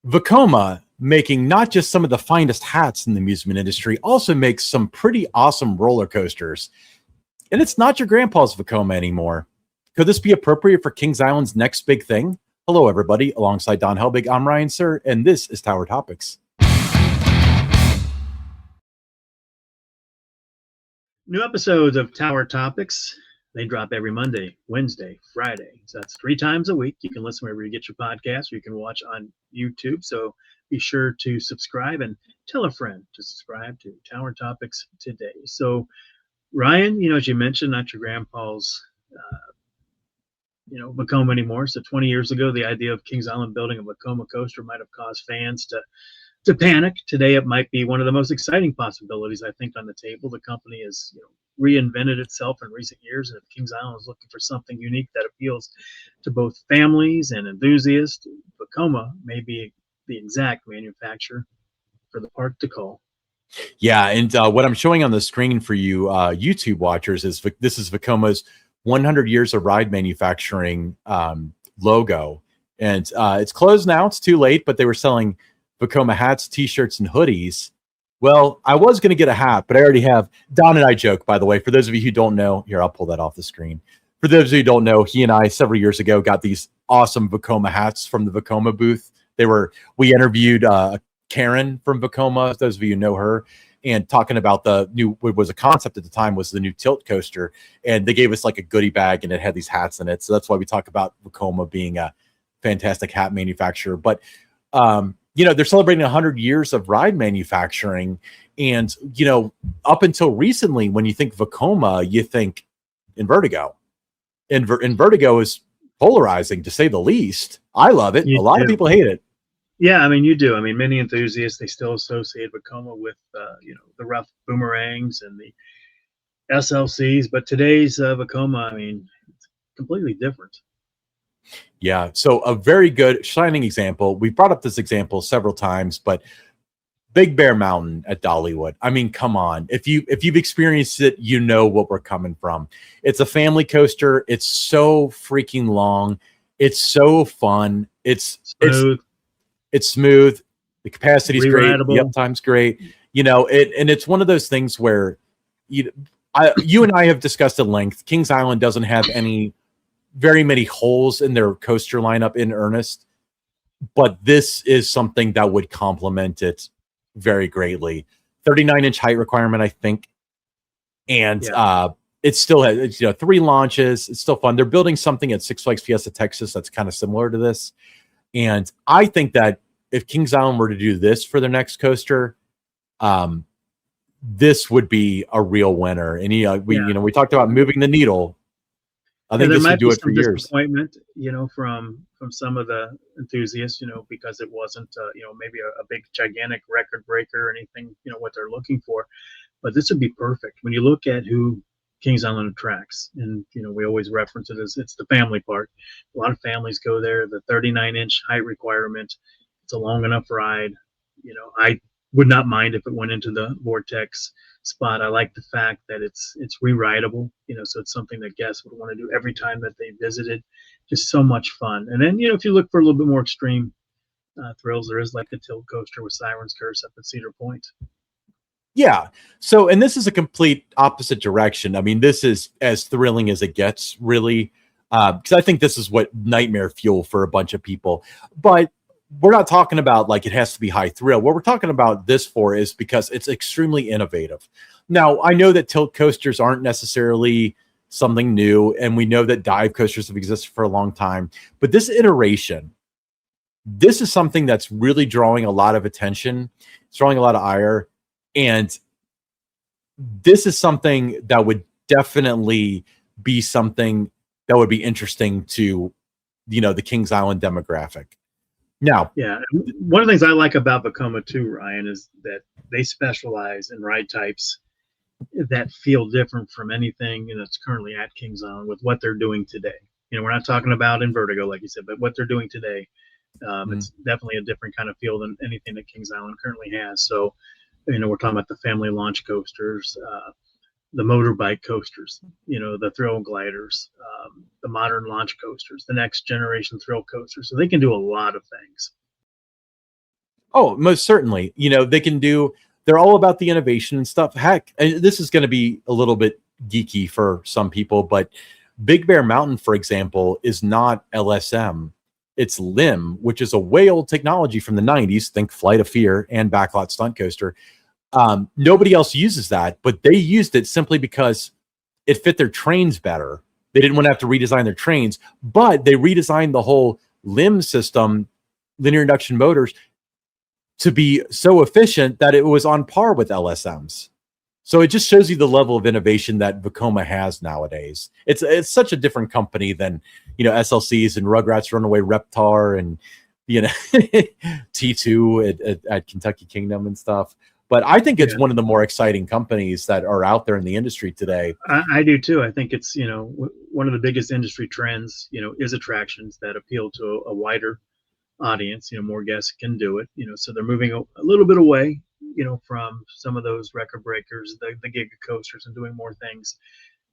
Vekoma, making not just some of the finest hats in the amusement industry, also makes some pretty awesome roller coasters. And it's not your grandpa's Vekoma anymore. Could this be appropriate for Kings Island's next big thing? Hello, everybody. Alongside Don Helbig, I'm Ryan Suhr, and this is Tower Topics. New episodes of Tower Topics. They drop every Monday, Wednesday, Friday. So that's 3 times a week. You can listen wherever you get your podcast, or you can watch on YouTube. So be sure to subscribe and tell a friend to subscribe to Tower Topics today. So, Ryan, as you mentioned, not your grandpa's, Vekoma anymore. So 20 years ago, the idea of Kings Island building a Vekoma coaster might have caused fans to panic. Today, it might be one of the most exciting possibilities, I think, on the table. The company has reinvented itself in recent years, and if Kings Island is looking for something unique that appeals to both families and enthusiasts, Vekoma may be the exact manufacturer for the park to call. Yeah, and what I'm showing on the screen for you YouTube watchers is this is Vekoma's 100 years of ride manufacturing logo. And it's closed now. It's too late, but they were selling Vekoma hats, t-shirts, and hoodies. Well, I was going to get a hat, but I already have. Don and I joke, by the way, for those of you who don't know, here, I'll pull that off the screen. For those of you who don't know, he and I, several years ago, got these awesome Vekoma hats from the Vekoma booth. We interviewed Karen from Vekoma, those of you who know her, and talking about the new, what was a concept at the time, was the new tilt coaster. And they gave us like a goodie bag, and it had these hats in it. So that's why we talk about Vekoma being a fantastic hat manufacturer. But, they're celebrating 100 years of ride manufacturing. And, up until recently, when you think Vekoma, you think Invertigo. Invertigo is polarizing, to say the least. I love it. A lot of people hate it. Yeah, you do. Many enthusiasts, they still associate Vekoma with, the rough boomerangs and the SLCs. But today's Vekoma, it's completely different. Yeah, so a very good shining example. We brought up this example several times, but Big Bear Mountain at Dollywood. Come on. If you've experienced it, you know what we're coming from. It's a family coaster. It's so freaking long. It's so fun. It's smooth. The capacity's great. The uptime's great. And it's one of those things where you and I have discussed at length. Kings Island doesn't have very many holes in their coaster lineup in earnest, but this is something that would complement it very greatly. 39-inch height requirement, I think. And it still has 3 launches. It's still fun. They're building something at Six Flags Fiesta Texas that's kind of similar to this. And I think that if Kings Island were to do this for their next coaster, this would be a real winner. And we talked about moving the needle. I think this would do it for years. Disappointment, from some of the enthusiasts, because it wasn't, maybe a big gigantic record breaker or anything, what they're looking for. But this would be perfect when you look at who Kings Island attracts. And, we always reference it as it's the family park. A lot of families go there. The 39-inch height requirement, it's a long enough ride. I would not mind if it went into the Vortex spot. I like the fact that it's re-rideable, so it's something that guests would want to do every time that they visited. Just so much fun. And then, if you look for a little bit more extreme thrills, there is like the tilt coaster with Siren's Curse up at Cedar Point. Yeah. So, and this is a complete opposite direction. This is as thrilling as it gets, really, because I think this is what nightmare fuel for a bunch of people. But we're not talking about like it has to be high thrill. What we're talking about this for is because it's extremely innovative. Now, I know that tilt coasters aren't necessarily something new, and we know that dive coasters have existed for a long time. But this iteration, this is something that's really drawing a lot of attention. It's drawing a lot of ire. And this is something that would definitely be something that would be interesting to, the Kings Island demographic. Now, one of the things I like about Vekoma too, Ryan, is that they specialize in ride types that feel different from anything that's currently at Kings Island with what they're doing today. We're not talking about Invertigo, like you said, but what they're doing today, it's definitely a different kind of feel than anything that Kings Island currently has. So, we're talking about the family launch coasters, the motorbike coasters, the thrill gliders, the modern launch coasters, the next generation thrill coasters. So they can do a lot of things. Oh, most certainly. They're all about the innovation and stuff. Heck, and this is going to be a little bit geeky for some people, but Big Bear Mountain, for example, is not LSM. It's LIM, which is a way old technology from the 90s. Think Flight of Fear and Backlot Stunt Coaster. Nobody else uses that, but they used it simply because it fit their trains better. They didn't want to have to redesign their trains, but they redesigned the whole LIM system, linear induction motors, to be so efficient that it was on par with LSMs. So it just shows you the level of innovation that Vekoma has nowadays. It's such a different company than, SLCs and Rugrats Runaway Reptar and, T2 at Kentucky Kingdom and stuff. But I think it's one of the more exciting companies that are out there in the industry today. I do too. I think it's, one of the biggest industry trends, is attractions that appeal to a wider audience. More guests can do it, so they're moving a little bit away, from some of those record breakers, the giga coasters, and doing more things,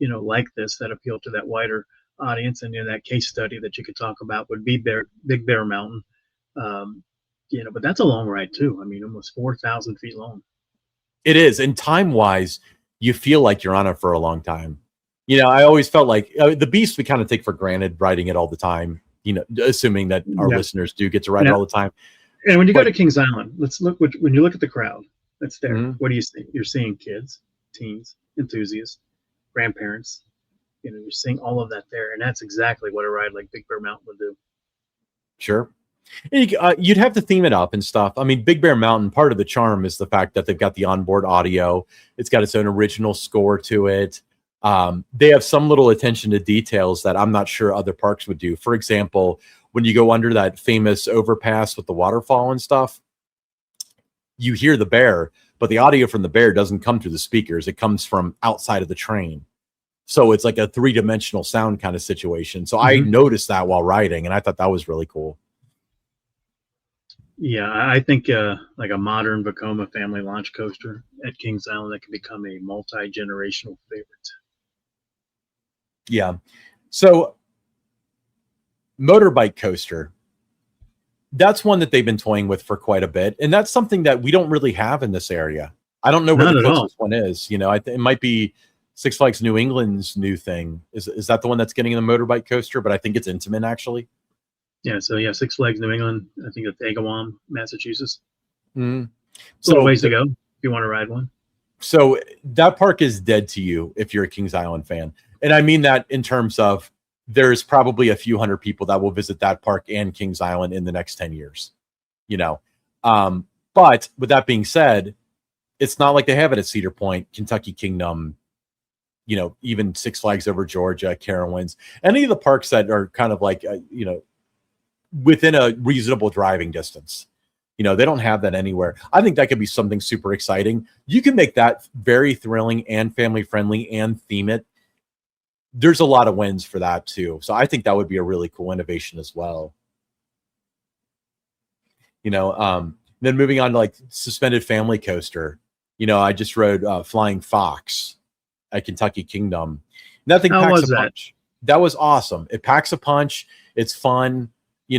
like this that appeal to that wider audience. And, that case study that you could talk about would be Big Bear Mountain. But that's a long ride too. I mean, almost 4,000 feet long. It is. And time-wise, you feel like you're on it for a long time. I always felt like the Beast we kind of take for granted riding it all the time, assuming that our listeners do get to ride it all the time. And when you go to Kings Island, when you look at the crowd that's there, what do you see? You're seeing kids, teens, enthusiasts, grandparents. You're seeing all of that there. And that's exactly what a ride like Big Bear Mountain would do. Sure. You'd have to theme it up and stuff. I mean, Big Bear Mountain, part of the charm is the fact that they've got the onboard audio. It's got its own original score to it. They have some little attention to details that I'm not sure other parks would do. For example, when you go under that famous overpass with the waterfall and stuff, you hear the bear, but the audio from the bear doesn't come through the speakers. It comes from outside of the train. So it's like a 3-dimensional sound kind of situation. So I noticed that while riding, and I thought that was really cool. Yeah, I think like a modern Vekoma family launch coaster at Kings Island that can become a multi-generational favorite. Yeah. So motorbike coaster, that's one that they've been toying with for quite a bit. And that's something that we don't really have in this area. I don't know where the closest one is. It might be Six Flags New England's new thing. Is that the one that's getting in the motorbike coaster? But I think it's Intamin, actually. Yeah, so Six Flags New England. I think it's Agawam, Massachusetts. Mm. So a ways to go if you want to ride one. So that park is dead to you if you're a Kings Island fan. And I mean that in terms of there's probably a few hundred people that will visit that park and Kings Island in the next 10 years. But with that being said, it's not like they have it at Cedar Point, Kentucky Kingdom, even Six Flags Over Georgia, Carowinds, any of the parks that are kind of like, within a reasonable driving distance. They don't have that anywhere. I think that could be something super exciting. You can make that very thrilling and family friendly and theme it. There's a lot of wins for that too. So I think that would be a really cool innovation as well. Then moving on to like suspended family coaster. I just rode Flying Fox at Kentucky Kingdom. And that thing packs a punch. That was awesome. It packs a punch. It's fun. The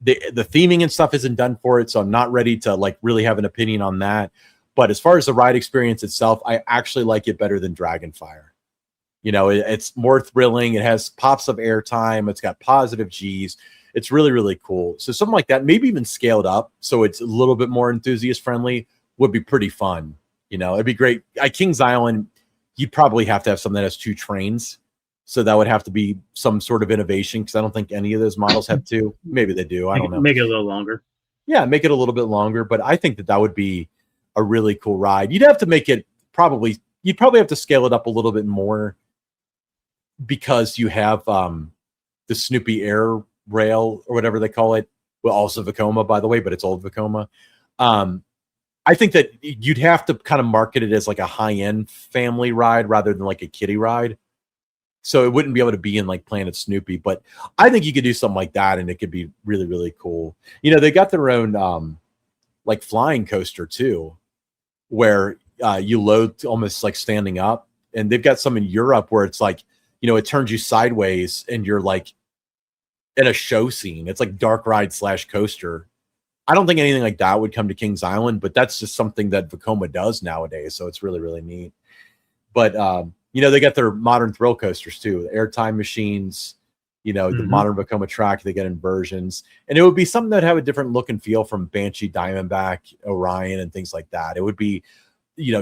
theming and stuff isn't done for it, so I'm not ready to like really have an opinion on that. But as far as the ride experience itself, I actually like it better than Dragonfire. It's more thrilling. It has pops of airtime. It's got positive G's. It's really, really cool. So something like that, maybe even scaled up so it's a little bit more enthusiast friendly, would be pretty fun. It'd be great. At Kings Island, you'd probably have to have something that has 2 trains. So that would have to be some sort of innovation because I don't think any of those models have 2. Maybe they do. I don't know. Make it a little longer. Yeah, make it a little bit longer. But I think that would be a really cool ride. You'd have to make it you'd probably have to scale it up a little bit more because you have the Snoopy Air Rail or whatever they call it. Well, also Vekoma, by the way, but it's old Vekoma. I think that you'd have to kind of market it as like a high-end family ride rather than like a kiddie ride. So it wouldn't be able to be in like Planet Snoopy, but I think you could do something like that and it could be really, really cool. They got their own like flying coaster too, where you load almost like standing up. And they've got some in Europe where it's like, it turns you sideways and you're like in a show scene. It's like dark ride / coaster. I don't think anything like that would come to Kings Island, but that's just something that Vekoma does nowadays. So it's really, really neat. But, they got their modern thrill coasters too, airtime machines, the modern Vekoma track, they get inversions. And it would be something that have a different look and feel from Banshee, Diamondback, Orion, and things like that. It would be,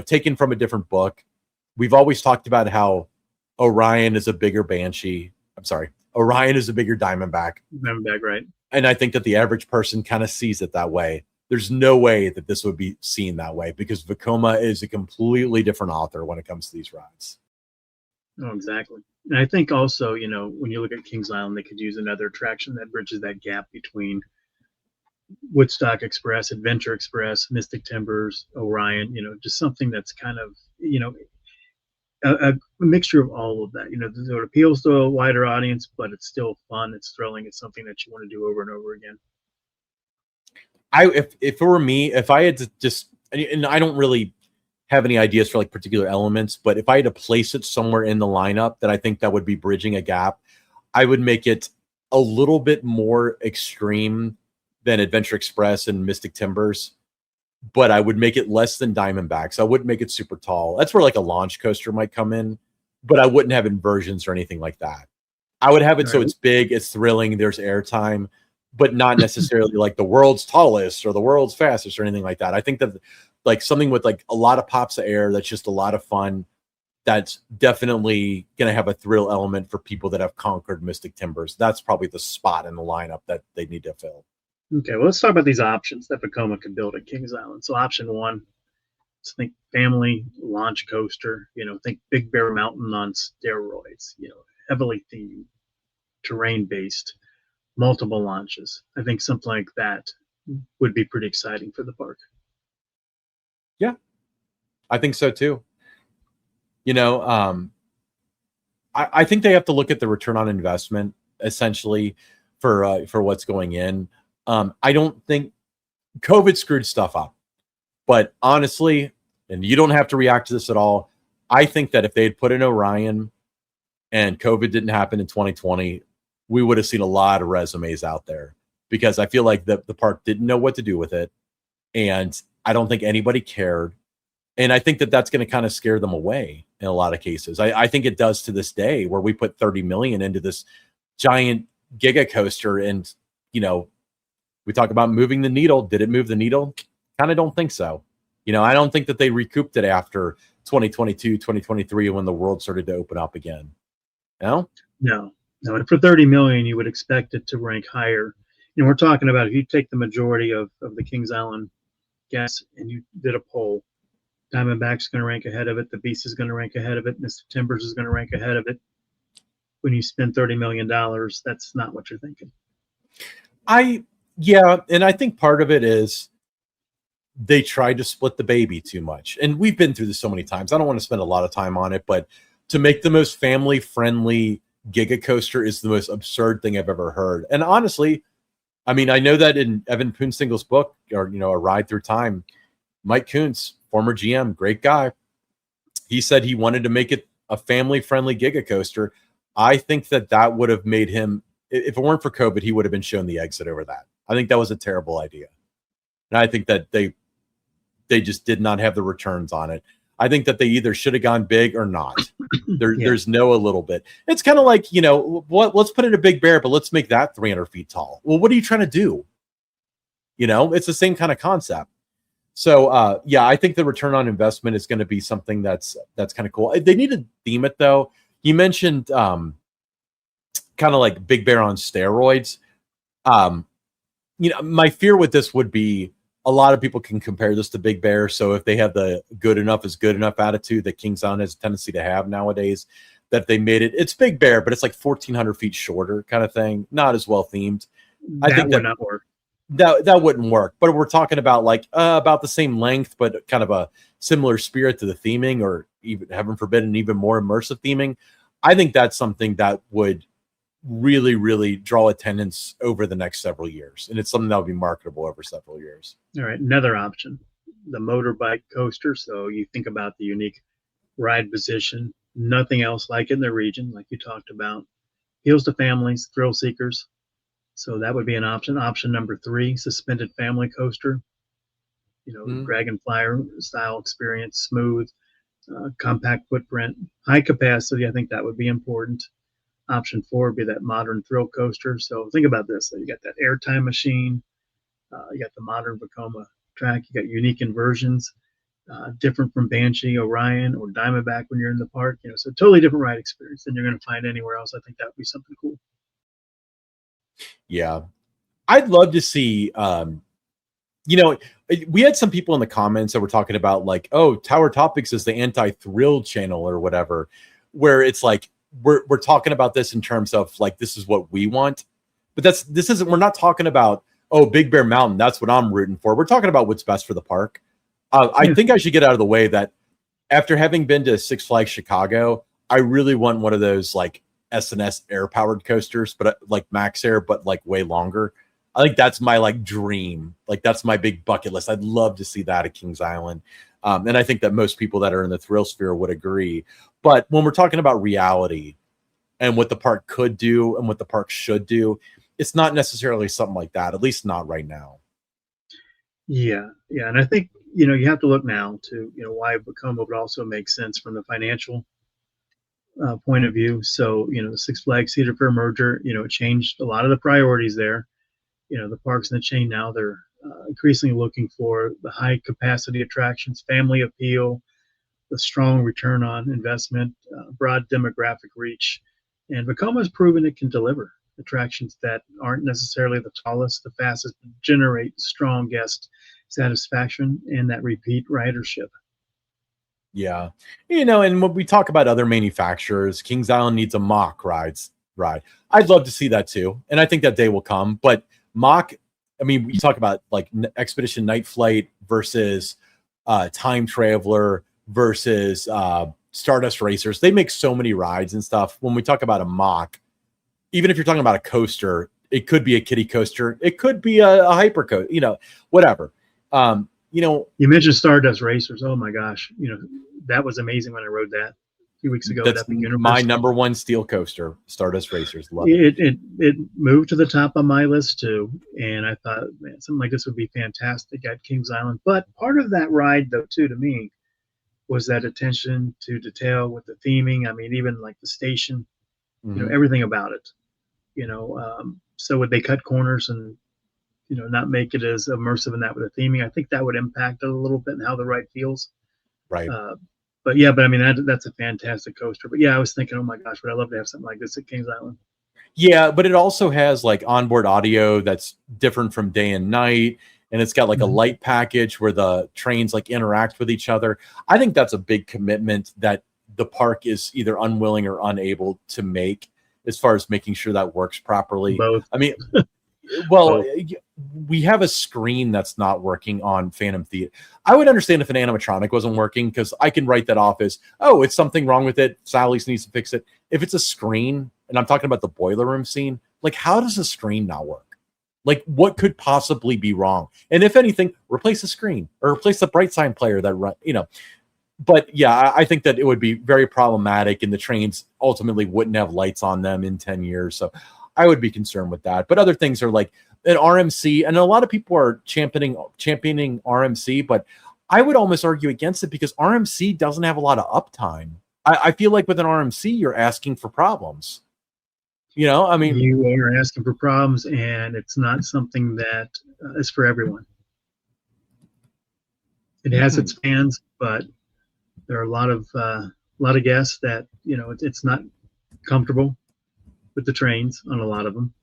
taken from a different book. We've always talked about how Orion is a bigger Banshee. I'm sorry. Orion is a bigger Diamondback. Diamondback, right. And I think that the average person kind of sees it that way. There's no way that this would be seen that way because Vekoma is a completely different author when it comes to these rides. Oh, exactly. And I think also, when you look at Kings Island, they could use another attraction that bridges that gap between Woodstock Express, Adventure Express, Mystic Timbers, Orion, just something that's kind of, a mixture of all of that. So it appeals to a wider audience, but it's still fun. It's thrilling. It's something that you want to do over and over again. If it were me, if I had to just, and I don't really have any ideas for like particular elements, but if I had to place it somewhere in the lineup that I think that would be bridging a gap, I would make it a little bit more extreme than Adventure Express and Mystic Timbers, but I would make it less than Diamondbacks. I wouldn't make it super tall. That's where like a launch coaster might come in, but I wouldn't have inversions or anything like that. I would have it so it's big, it's thrilling, there's airtime, but not necessarily like the world's tallest or the world's fastest or anything like that. I think that like something with like a lot of pops of air, that's just a lot of fun. That's definitely going to have a thrill element for people that have conquered Mystic Timbers. That's probably the spot in the lineup that they need to fill. Okay, well, let's talk about these options that Vekoma could build at Kings Island. So option one, let's think family launch coaster, think Big Bear Mountain on steroids, heavily themed, terrain-based, multiple launches. I think something like that would be pretty exciting for the park. Yeah, I think so too. I think they have to look at the return on investment essentially for what's going in. I don't think COVID screwed stuff up, but honestly, and you don't have to react to this at all, I think that if they had put in Orion and COVID didn't happen in 2020, we would have seen a lot of resumes out there because I feel like the park didn't know what to do with it. And I don't think anybody cared. And I think that that's going to kind of scare them away in a lot of cases. I think it does to this day where we put 30 million into this giant giga coaster and, we talk about moving the needle. Did it move the needle? Kind of don't think so. I don't think that they recouped it after 2022, 2023, when the world started to open up again. No. And for 30 million, you would expect it to rank higher. We're talking about if you take the majority of the Kings Island guests and you did a poll, Diamondback's going to rank ahead of it. The Beast is going to rank ahead of it. Mystic Timbers is going to rank ahead of it. When you spend $30 million, that's not what you're thinking. Yeah, and I think part of it is they tried to split the baby too much. And we've been through this so many times. I don't want to spend a lot of time on it, but to make the most family-friendly giga coaster is the most absurd thing I've ever heard. And honestly, I mean, I know that in Evan Poonsingle's book, or, A Ride Through Time, Mike Kuntz, former GM, great guy, he said he wanted to make it a family-friendly giga coaster. I think that would have made him, if it weren't for COVID, he would have been shown the exit over that. I think that was a terrible idea. And I think that they just did not have the returns on it. I think that they either should have gone big or not. There's no a little bit. It's kind of like, let's put in a Big Bear, but let's make that 300 feet tall. Well, what are you trying to do? It's the same kind of concept. So, I think the return on investment is going to be something that's kind of cool. They need to theme it, though. You mentioned kind of like Big Bear on steroids. My fear with this would be a lot of people can compare this to Big Bear. So if they have the good enough is good enough attitude that Kings Island has a tendency to have nowadays, that they made it's Big Bear, but it's like 1,400 feet shorter kind of thing. Not as well themed. I think that would not work. That wouldn't work. But we're talking about like about the same length, but kind of a similar spirit to the theming, or even, heaven forbid, an even more immersive theming. I think that's something that would really, really draw attendance over the next several years. And it's something that will be marketable over several years. All right. Another option, the motorbike coaster. So you think about the unique ride position, nothing else like in the region, like you talked about. Appeals to families, thrill seekers. So that would be an option. Option number 3, suspended family coaster. Dragon flyer style experience, smooth, compact footprint, high capacity. I think that would be important. Option 4 would be that modern thrill coaster. So think about this. So you got that airtime machine. You got the modern Vekoma track. You got unique inversions, different from Banshee, Orion, or Diamondback when you're in the park. So totally different ride experience than you're going to find anywhere else. I think that would be something cool. Yeah. I'd love to see, we had some people in the comments that were talking about like, oh, Tower Topics is the anti-thrill channel or whatever, where it's like, we're talking about this in terms of like, this is what we want, but we're not talking about, oh, Big Bear Mountain, that's what I'm rooting for. We're talking about what's best for the park. I think I should get out of the way that after having been to Six Flags Chicago, I really want one of those like S&S air powered coasters, but like Max Air, but like way longer. I think that's my like dream. Like that's my big bucket list. I'd love to see that at Kings Island. And I think that most people that are in the thrill sphere would agree. But when we're talking about reality and what the park could do and what the park should do, it's not necessarily something like that, at least not right now. Yeah. And I think, you have to look now to, why Vekoma would also make sense from the financial point of view. So, the Six Flags Cedar Fair merger, it changed a lot of the priorities there. The parks in the chain now, they're increasingly looking for the high capacity attractions, family appeal, the strong return on investment, broad demographic reach. And Vekoma has proven it can deliver attractions that aren't necessarily the tallest, the fastest, but generate strong guest satisfaction and that repeat ridership. Yeah. And when we talk about other manufacturers, Kings Island needs a mock ride. I'd love to see that too. And I think that day will come. But mock, you talk about like Expedition Night Flight versus Time Traveler versus Stardust Racers. They make so many rides and stuff. When we talk about a mock, even if you're talking about a coaster, it could be a kiddie coaster. It could be a hyper coaster, whatever. You mentioned Stardust Racers. Oh my gosh. That was amazing when I rode that a few weeks ago. That's my number one steel coaster, Stardust Racers. Love it. It moved to the top of my list too. And I thought, man, something like this would be fantastic at Kings Island. But part of that ride though, too, to me, was that attention to detail with the theming. Even like the station, everything about it, so would they cut corners and, not make it as immersive in that with the theming? I think that would impact it a little bit and how the ride feels. Right. That's a fantastic coaster. But yeah, I was thinking, oh my gosh, would I love to have something like this at Kings Island? Yeah, but it also has like onboard audio that's different from day and night. And it's got like a light package where the trains like interact with each other. I think that's a big commitment that the park is either unwilling or unable to make as far as making sure that works properly. Both. We have a screen that's not working on Phantom Theater. I would understand if an animatronic wasn't working because I can write that off as, oh, it's something wrong with it. Sally's needs to fix it. If it's a screen, and I'm talking about the boiler room scene, like how does a screen not work? Like what could possibly be wrong? And if anything, replace the screen or replace the bright sign player that run, But yeah, I think that it would be very problematic and the trains ultimately wouldn't have lights on them in 10 years. So I would be concerned with that. But other things are like an RMC, and a lot of people are championing RMC, but I would almost argue against it because RMC doesn't have a lot of uptime. I feel like with an RMC, you're asking for problems. You are asking for problems, and it's not something that is for everyone. It has its fans, but there are a lot of guests that it's not comfortable with the trains on a lot of them,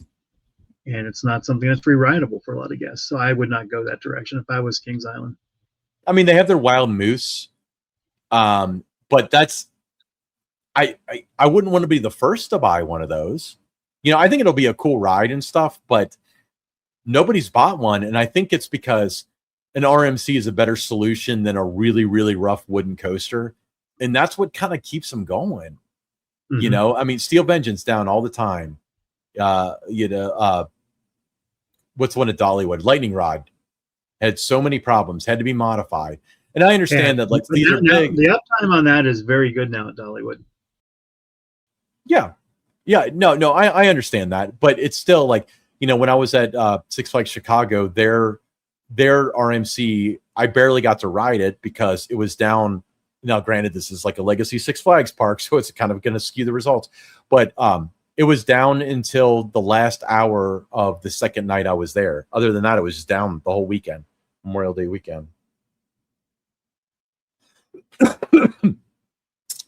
and it's not something that's free rideable for a lot of guests. So I would not go that direction if I was Kings Island. They have their Wild Moose, but that's I wouldn't want to be the first to buy one of those. I think it'll be a cool ride and stuff, but nobody's bought one, and I think it's because an RMC is a better solution than a really, really rough wooden coaster. And that's what kind of keeps them going. Steel Vengeance down all the time. What's one at Dollywood? Lightning Rod had so many problems, had to be modified. And I understand that like these are big. The uptime on that is very good now at Dollywood. Yeah. Yeah. No, I understand that. But it's still like, when I was at Six Flags Chicago, their RMC, I barely got to ride it because it was down. Now, granted, this is like a legacy Six Flags park, so it's kind of going to skew the results. But it was down until the last hour of the second night I was there. Other than that, it was just down the whole weekend, Memorial Day weekend.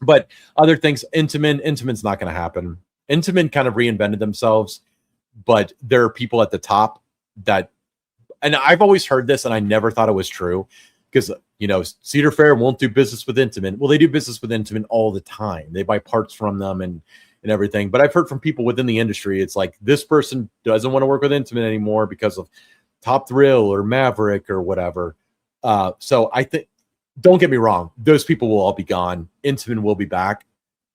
But other things, Intamin's not going to happen. Intamin kind of reinvented themselves, but there are people at the top that, and I've always heard this, and I never thought it was true, because Cedar Fair won't do business with Intamin. Well, they do business with Intamin all the time. They buy parts from them and everything. But I've heard from people within the industry, it's like this person doesn't want to work with Intamin anymore because of Top Thrill or Maverick or whatever. So I think, don't get me wrong, those people will all be gone. Intamin will be back,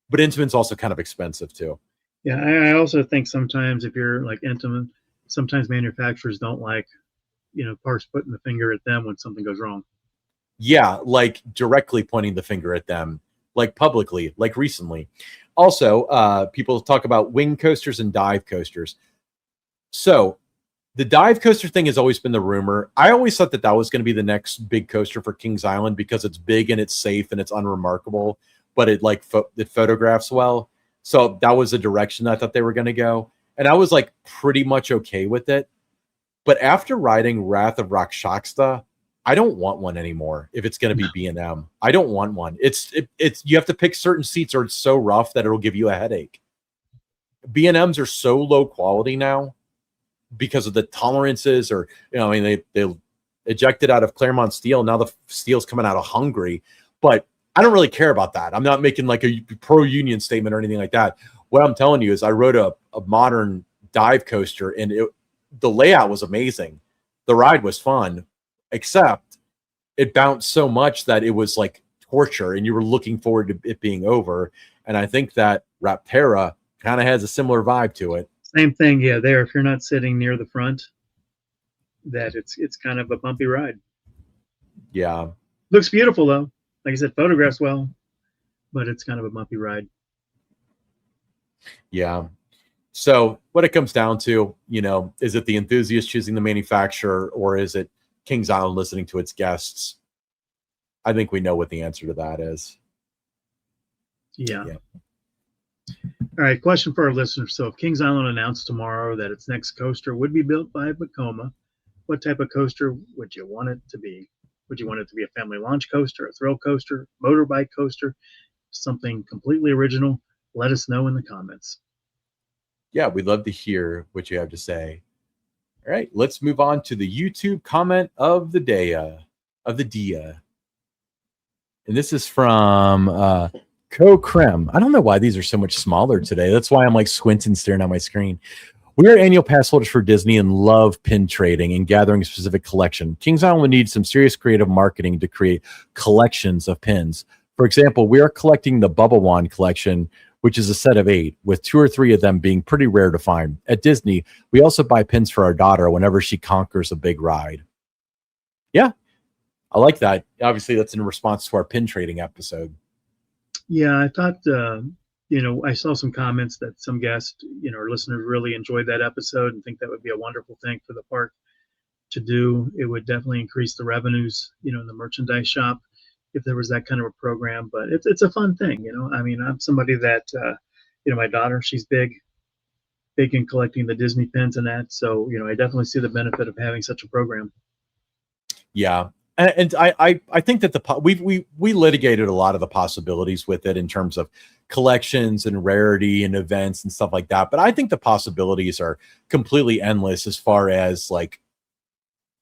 but Intamin's also kind of expensive too. Yeah, I also think sometimes if you're like Intamin, sometimes manufacturers don't like, parts putting the finger at them when something goes wrong. Yeah, like directly pointing the finger at them, like publicly, like recently. Also, people talk about wing coasters and dive coasters. So the dive coaster thing has always been the rumor. I always thought that was going to be the next big coaster for Kings Island because it's big and it's safe and it's unremarkable, but it it photographs well. So that was the direction I thought they were going to go. And I was like pretty much okay with it. But after riding Wrath of Rakshasa, I don't want one anymore. If it's going to be B&M, I don't want one. It's you have to pick certain seats or it's so rough that it'll give you a headache. B&Ms are so low quality now because of the tolerances, or they ejected out of Claremont Steel. Now the steel's coming out of Hungary, but I don't really care about that. I'm not making like a pro-union statement or anything like that. What I'm telling you is I rode a modern dive coaster, and the layout was amazing. The ride was fun, except it bounced so much that it was like torture, and you were looking forward to it being over. And I think that Raptera kind of has a similar vibe to it. Same thing, yeah. There, if you're not sitting near the front, that it's kind of a bumpy ride. Yeah, looks beautiful though. Like I said, photographs well, but it's kind of a bumpy ride. Yeah. So what it comes down to, is it the enthusiast choosing the manufacturer, or is it Kings Island listening to its guests? I think we know what the answer to that is. Yeah. All right, question for our listeners. So if Kings Island announced tomorrow that its next coaster would be built by Vekoma, what type of coaster would you want it to be? Would you want it to be a family launch coaster, a thrill coaster, motorbike coaster, something completely original? Let us know in the comments. Yeah, we'd love to hear what you have to say. All right, let's move on to the YouTube comment of the day, and this is from Co-Creme. I don't know why these are so much smaller today. That's why I'm like squinting, staring at my screen. We are annual pass holders for Disney and love pin trading and gathering a specific collection. Kings Island would need some serious creative marketing to create collections of pins. For example, we are collecting the Bubble Wand collection, which is a set of 8, with 2 or 3 of them being pretty rare to find. At Disney, we also buy pins for our daughter whenever she conquers a big ride. Yeah, I like that. Obviously, that's in response to our pin trading episode. Yeah, I thought, I saw some comments that some guests, or listeners really enjoyed that episode and think that would be a wonderful thing for the park to do. It would definitely increase the revenues, in the merchandise shop if there was that kind of a program. But it's a fun thing, I mean, I'm somebody that, my daughter, she's big in collecting the Disney pins and that. So, I definitely see the benefit of having such a program. Yeah. And I think that we litigated a lot of the possibilities with it in terms of collections and rarity and events and stuff like that. But I think the possibilities are completely endless as far as like,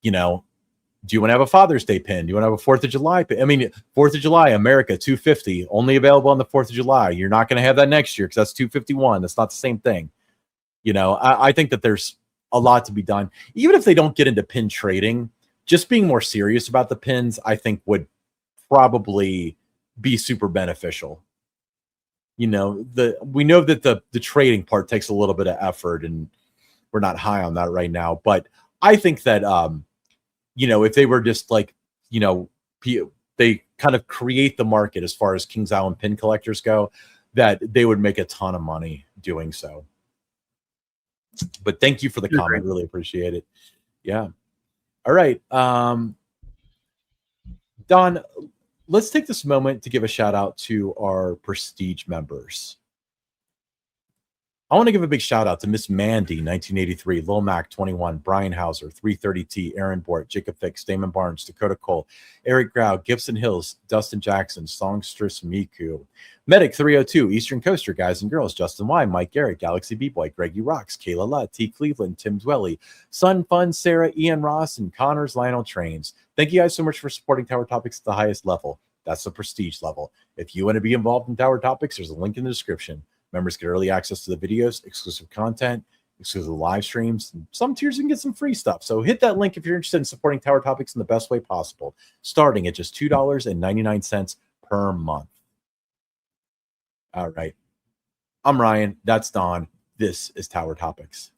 do you want to have a Father's Day pin? Do you want to have a 4th of July pin? I mean, 4th of July, America, $250, only available on the 4th of July. You're not going to have that next year because that's $251. That's not the same thing. I think that there's a lot to be done. Even if they don't get into pin trading, just being more serious about the pins, I think would probably be super beneficial. We know that the trading part takes a little bit of effort, and we're not high on that right now. But I think that, if they were just like, they kind of create the market as far as Kings Island pin collectors go, that they would make a ton of money doing so. But thank you for the You're comment. great. Really appreciate it. Yeah. All right. Don, let's take this moment to give a shout out to our Prestige members. I want to give a big shout out to Miss Mandy, 1983, Lil Mac, 21, Brian Hauser, 330T, Aaron Bort, Jacob Fix, Damon Barnes, Dakota Cole, Eric Grau, Gibson Hills, Dustin Jackson, Songstress Miku, Medic 302, Eastern Coaster, Guys and Girls, Justin Y, Mike Garrett, Galaxy B-Boy, Greggy Rocks, Kayla Lutt, T. Cleveland, Tim Dwelly, Sun Fun, Sarah, Ian Ross, and Connors Lionel Trains. Thank you guys so much for supporting Tower Topics at the highest level. That's the prestige level. If you want to be involved in Tower Topics, there's a link in the description. Members get early access to the videos, exclusive content, exclusive live streams. Some tiers you can get some free stuff. So hit that link if you're interested in supporting Tower Topics in the best way possible, starting at just $2.99 per month. All right. I'm Ryan. That's Don. This is Tower Topics.